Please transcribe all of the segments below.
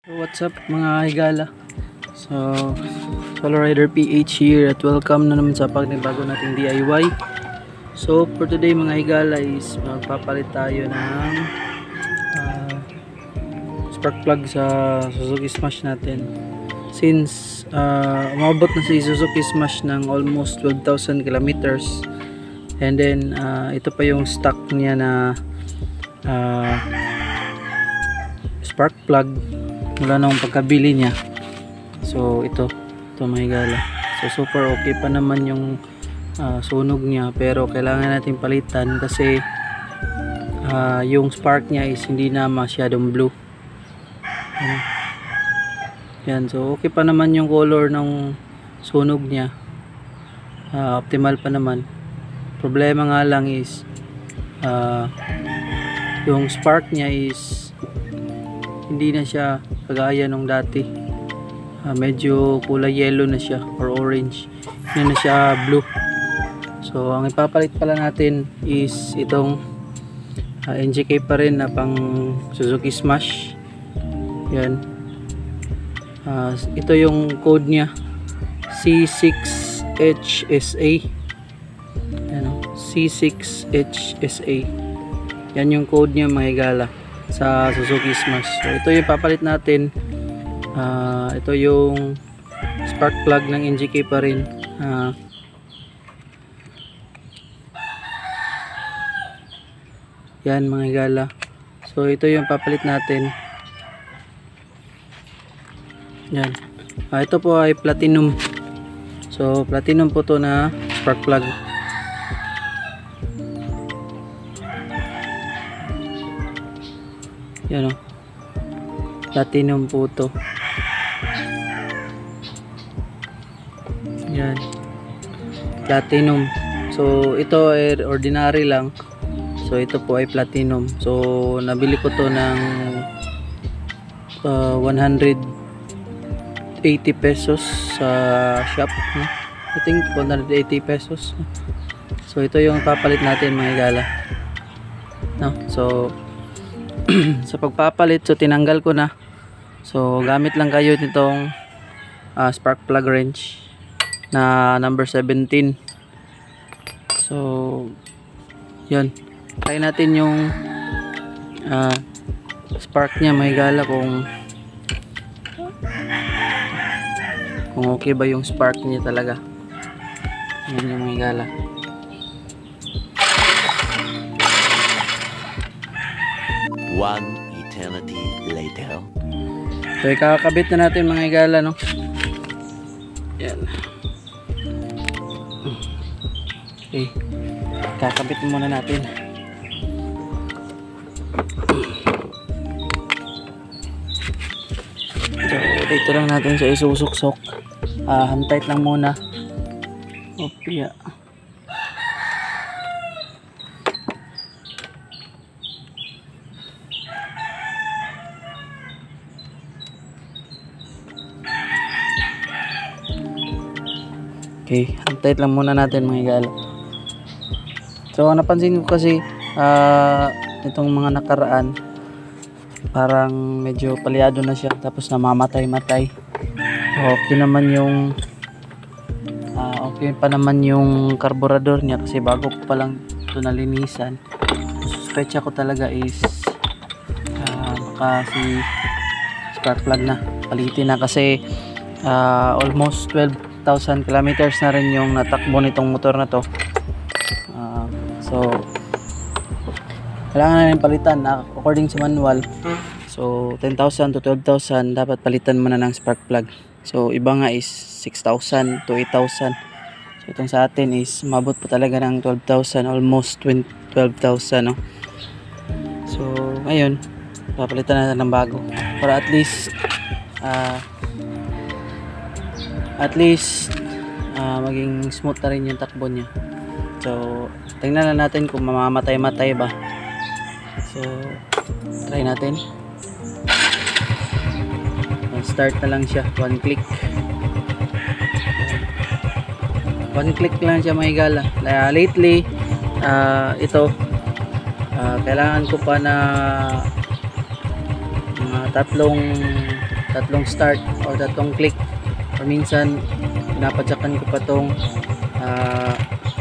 What's up mga higala? So, Solo Rider PH here at welcome na naman sa pagnibago nating DIY. So, for today mga higala is magpapalit tayo ng spark plug sa Suzuki Smash natin. Since umabot na si Suzuki Smash ng almost 12,000 kilometers, and then ito pa yung stock niya na spark plug mula nung pagkabili niya. So ito mga higala. So super okay pa naman yung sunog niya, pero kailangan natin palitan kasi yung spark niya is hindi na masyadong blue. Yan, so okay pa naman yung color ng sunog niya, optimal pa naman. Problema nga lang is yung spark niya is hindi na siya kagaya nung dati. Medyo kulay yellow na siya or orange, hindi na siya blue. So ang ipapalit pala natin is itong NGK pa rin na pang Suzuki Smash. Yan, ito yung code niya, C6HSA. Yan, C6HSA. Yan yung code niya mga higala sa Suzuki Smash. So ito yung papalit natin. Ito yung spark plug ng NGK pa rin. Yan mga higala. So ito yung papalit natin. Yan. Ito po ay platinum. So platinum po to na spark plug. Yan o, platinum po to. Yan, platinum. So ito ay ordinary lang. So ito po ay platinum. So nabili ko to ng 180 pesos sa shop. I think 180 pesos. So ito yung papalit natin mga higala. No? So sa pagpapalit, so tinanggal ko na. So gamit lang kayo nitong spark plug wrench na number 17. So yun, try natin yung spark niya mga higala, kung okay ba yung spark niya talaga. Yan yung mga higala. One eternity later. So ikakabit na natin mga higala, no? Yan. Okay, kakabit muna natin. So dito lang natin siya isusuksok. Hand tight lang muna. Opya. Okay, hand tight lang muna natin mga higala. So napansin ko kasi itong mga nakaraan parang medyo palyado na siya, tapos namamatay-matay. Okay naman yung okay pa naman yung carburetor niya kasi bago ko pa lang ito nalinisan. Suspetsa ko talaga is baka si spark plug na palitin na, kasi almost 12,000 kilometers na rin yung natakbo nitong motor na to. So kailangan na rin palitan according sa manual. So 10,000 to 12,000 dapat palitan mo na ng spark plug. So iba nga is 6,000 to 8,000. So itong sa atin is mabot pa talaga ng 12,000, almost 12,000, no? So ngayon papalitan natin ng bago para at least maging smooth na rin yung takbo niya. So tingnan na natin kung mamamatay-matay ba. So try natin. Start na lang siya, one click lang siya mga higala. Lately ito kailangan ko pa na mga 3 tatlong start o tatlong click, or minsan pinapadyakan ko pa tong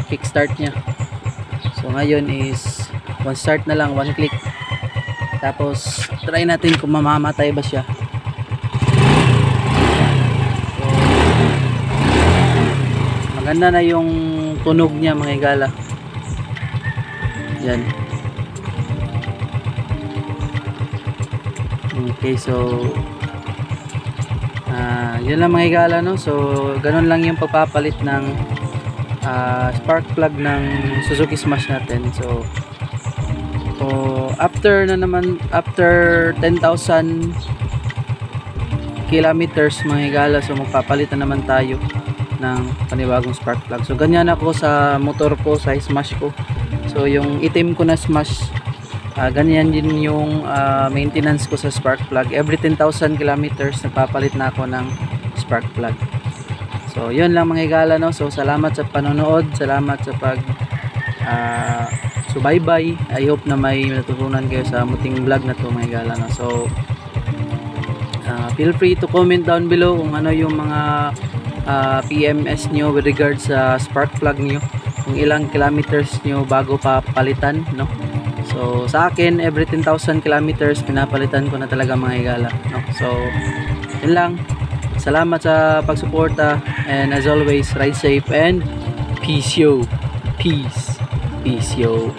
kick start nya. So ngayon is one start na lang, one click. Tapos try natin kung mamamatay ba siya. So, maganda na yung tunog niya mga higala. Yan. Okay, so yun lang mga higala, no? So ganun lang yung pagpapalit ng spark plug ng Suzuki Smash natin. So after 10,000 kilometers mga higala, so magpapalit na naman tayo ng panibagong spark plug. So ganyan ako sa motor ko, sa Smash ko. So yung itim ko na Smash, ganyan din yung maintenance ko sa spark plug. Every 10,000 kilometers nagpapalit na ako ng spark plug. So yun lang mga higala, no? So salamat sa panonood, salamat sa pag subaybay. I hope na may natutunan kayo sa muting vlog na to mga higala, no? So feel free to comment down below kung ano yung mga PMS nyo with regards sa spark plug nyo, kung ilang kilometers nyo bago pa palitan, no? So sa akin, every 10,000 kilometers pinapalitan ko na talaga mga higala, no? So yun lang, salamat sa pagsuporta, and as always, ride safe and peace yo. Peace yo.